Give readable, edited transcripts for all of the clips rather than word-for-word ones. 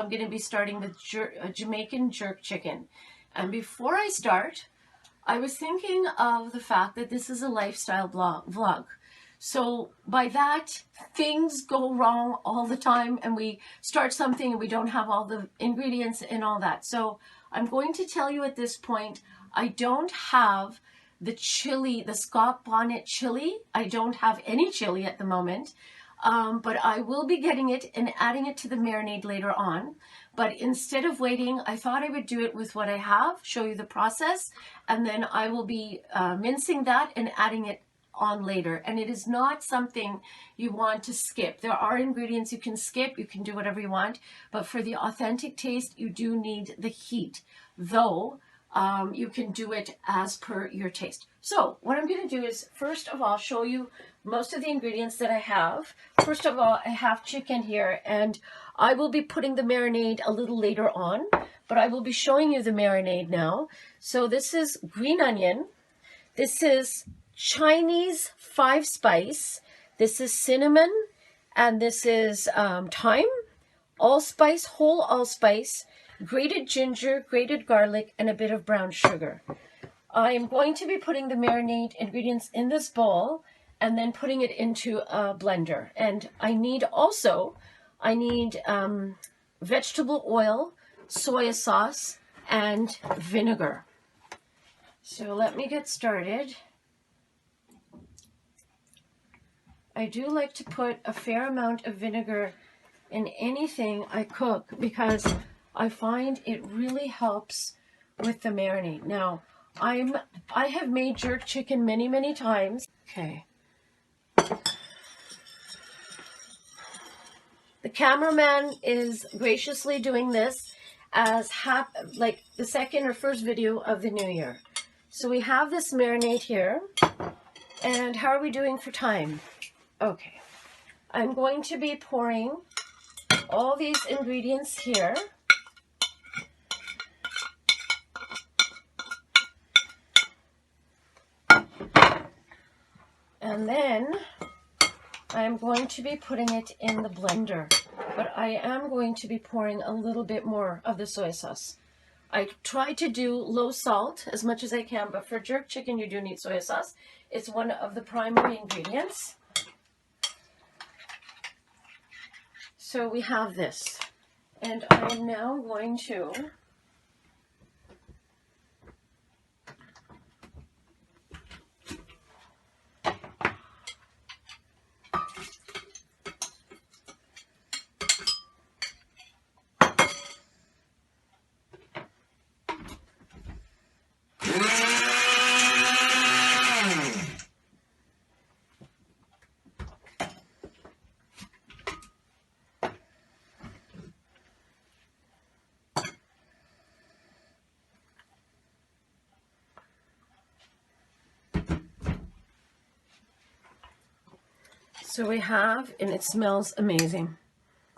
I'm going to be starting with Jamaican jerk chicken. And before I start, I was thinking of the fact that this is a lifestyle vlog. So by that, things go wrong all the time and we start something and we don't have all the ingredients and all that. So I'm going to tell you at this point, I don't have the chili, the Scott Bonnet chili. I don't have any chili at the moment. But I will be getting it and adding it to the marinade later on. But instead of waiting, I thought I would do it with what I have, show you the process, and then I will be mincing that and adding it on later. And it is not something you want to skip. There are ingredients you can skip, you can do whatever you want, but for the authentic taste, you do need the heat, though you can do it as per your taste. So what I'm going to do is, first of all, show you most of the ingredients that I have. First of all, I have chicken here, and I will be putting the marinade a little later on, but I will be showing you the marinade now. So this is green onion. This is Chinese 5-spice. This is cinnamon, and this is thyme, allspice, whole allspice, grated ginger, grated garlic, and a bit of brown sugar. I am going to be putting the marinade ingredients in this bowl and then putting it into a blender. And I need vegetable oil, soy sauce, and vinegar. So let me get started. I do like to put a fair amount of vinegar in anything I cook because I find it really helps with the marinade. Now, I have made jerk chicken many times. Okay. The cameraman is graciously doing this as like the second or first video of the new year. So we have this marinade here. And how are we doing for time? Okay. I'm going to be pouring all these ingredients here. And then I'm going to be putting it in the blender, but I am going to be pouring a little bit more of the soy sauce. I try to do low salt as much as I can, but for jerk chicken you do need soy sauce. It's one of the primary ingredients. So we have this, and I am now going to So we have, and it smells amazing.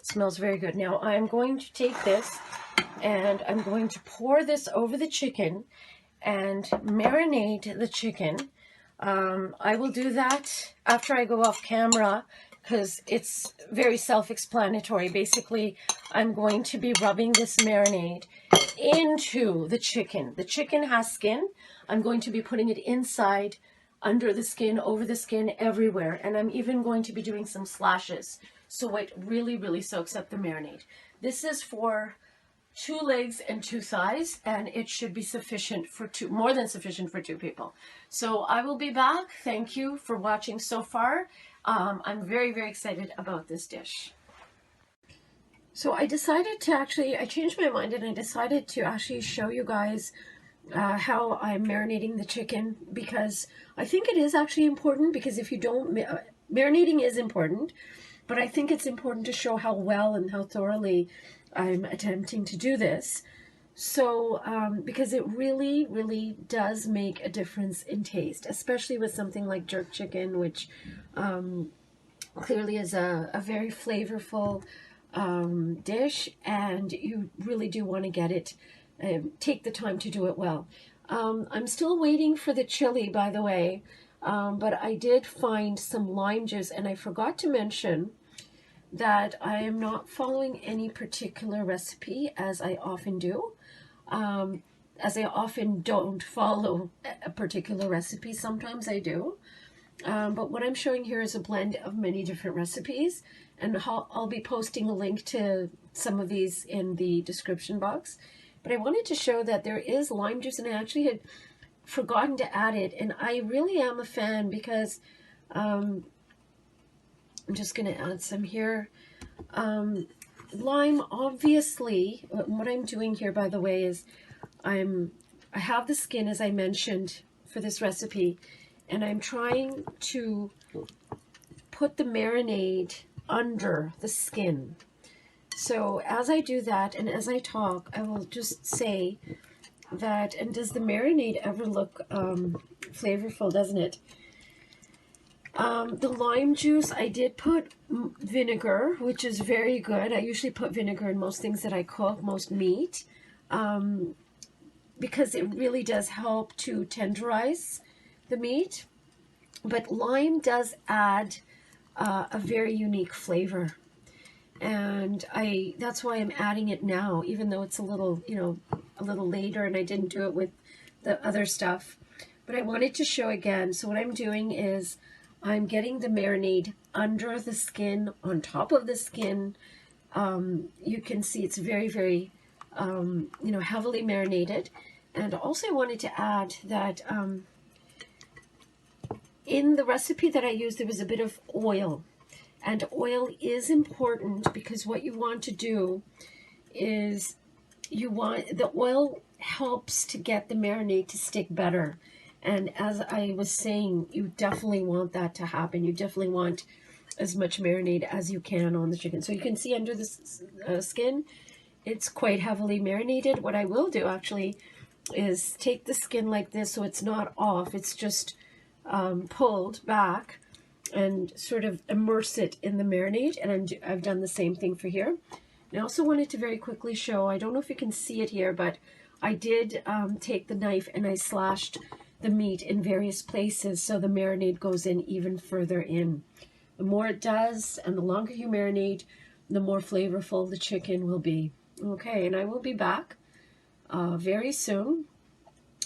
It smells very good. Now I'm going to take this and I'm going to pour this over the chicken and marinate the chicken. I will do that after I go off camera because it's very self-explanatory. Basically, I'm going to be rubbing this marinade into the chicken. The chicken has skin. I'm going to be putting it inside, under the skin, over the skin, everywhere. And I'm even going to be doing some slashes so it really soaks up the marinade. This is for 2 legs and 2 thighs, and it should be sufficient for more than sufficient for 2 people. So I will be back. Thank you for watching so far. I'm very excited about this dish. So I decided to I changed my mind and I decided to actually show you guys how I'm marinating the chicken, because I think it is actually important, because if you don't, marinating is important, but I think it's important to show how well and how thoroughly I'm attempting to do this. So, because it really does make a difference in taste, especially with something like jerk chicken, which clearly is a very flavorful dish, and you really do want to get it. Take the time to do it well. I'm still waiting for the chili, by the way, but I did find some lime juice, and I forgot to mention that I am not following any particular recipe, as I often do. As I often don't follow a particular recipe. Sometimes I do. But what I'm showing here is a blend of many different recipes, and I'll be posting a link to some of these in the description box. But I wanted to show that there is lime juice, and I actually had forgotten to add it, and I really am a fan because I'm just going to add some here. Lime, obviously, what I'm doing here, by the way, is I have the skin, as I mentioned, for this recipe, and I'm trying to put the marinade under the skin. So as I do that, and as I talk, I will just say that, and does the marinade ever look flavorful, doesn't it? The lime juice, I did put vinegar, which is very good. I usually put vinegar in most things that I cook, most meat, because it really does help to tenderize the meat. But lime does add a very unique flavor, and that's why I'm adding it now, even though it's a little, a little later, and I didn't do it with the other stuff. But I wanted to show again. So what I'm doing is I'm getting the marinade under the skin, on top of the skin. You can see it's very, very, heavily marinated. And also I wanted to add that in the recipe that I used, there was a bit of oil. And oil is important because what you want to do is the oil helps to get the marinade to stick better. And as I was saying, you definitely want that to happen. You definitely want as much marinade as you can on the chicken. So you can see under the skin, it's quite heavily marinated. What I will do actually is take the skin like this so it's not off. It's just pulled back and sort of immerse it in the marinade. And I've done the same thing for here. And I also wanted to very quickly show, I don't know if you can see it here, but I did take the knife and I slashed the meat in various places so the marinade goes in even further in. The more it does and the longer you marinate, the more flavorful the chicken will be. Okay, and I will be back very soon.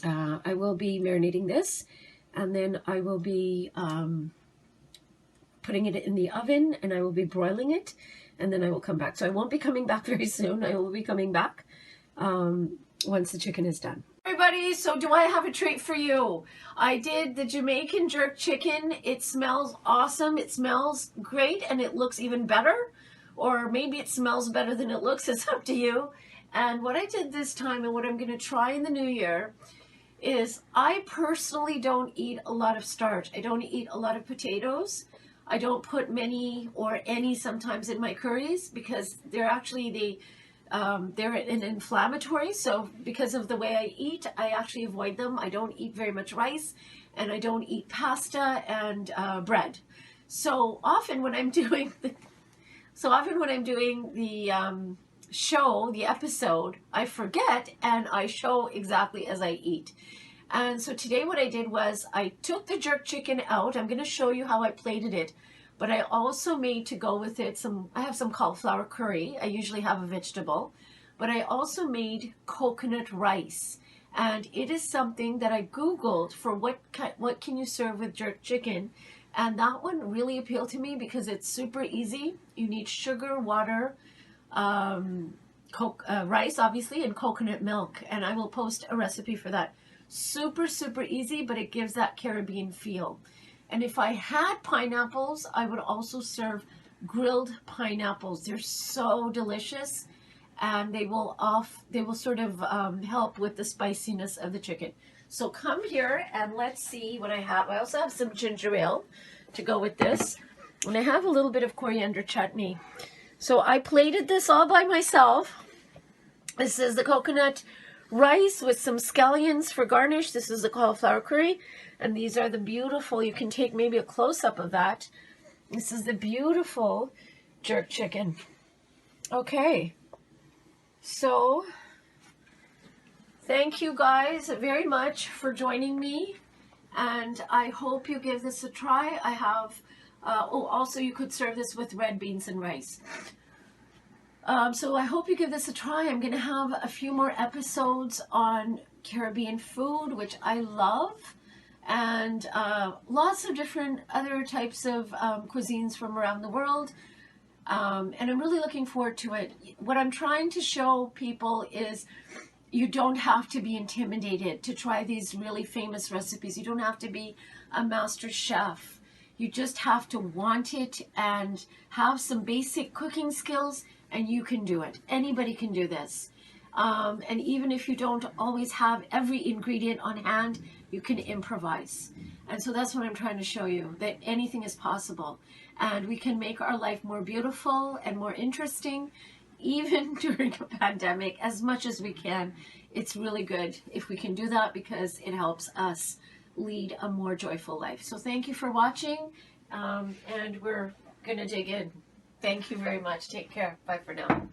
I will be marinating this, and then I will be putting it in the oven, and I will be broiling it, and then I will come back. So I won't be coming back very soon. I will be coming back once the chicken is done. Everybody, so do I have a treat for you? I did the Jamaican jerk chicken. It smells awesome. It smells great, and it looks even better. Or maybe it smells better than it looks. It's up to you. And what I did this time, and what I'm going to try in the new year, is I personally don't eat a lot of starch. I don't eat a lot of potatoes. I don't put many or any sometimes in my curries because they're actually they're an inflammatory. So because of the way I eat, I actually avoid them. I don't eat very much rice, and I don't eat pasta and bread. So often when I'm doing the show, the episode, I forget and I show exactly as I eat. And so today what I did was I took the jerk chicken out. I'm going to show you how I plated it. But I also made, to go with it, I have some cauliflower curry. I usually have a vegetable. But I also made coconut rice. And it is something that I Googled for what can you serve with jerk chicken. And that one really appealed to me because it's super easy. You need sugar, water, rice, obviously, and coconut milk. And I will post a recipe for that. Super, super easy, but it gives that Caribbean feel. And if I had pineapples, I would also serve grilled pineapples. They're so delicious, and they will sort of help with the spiciness of the chicken. So come here and let's see what I have. I also have some ginger ale to go with this, and I have a little bit of coriander chutney. So I plated this all by myself. This is the coconut rice with some scallions for garnish. This is the cauliflower curry, and these are the beautiful, you can take maybe a close-up of that. This is the beautiful jerk chicken. Okay, so thank you guys very much for joining me, and I hope you give this a try. I have Also you could serve this with red beans and rice. So I hope you give this a try. I'm going to have a few more episodes on Caribbean food, which I love, and lots of different other types of cuisines from around the world. And I'm really looking forward to it. What I'm trying to show people is you don't have to be intimidated to try these really famous recipes. You don't have to be a master chef. You just have to want it and have some basic cooking skills, and you can do it. Anybody can do this. And even if you don't always have every ingredient on hand, you can improvise. And so that's what I'm trying to show you, that anything is possible. And we can make our life more beautiful and more interesting, even during a pandemic, as much as we can. It's really good if we can do that, because it helps us lead a more joyful life. So thank you for watching, and we're going to dig in. Thank you very much. Take care. Bye for now.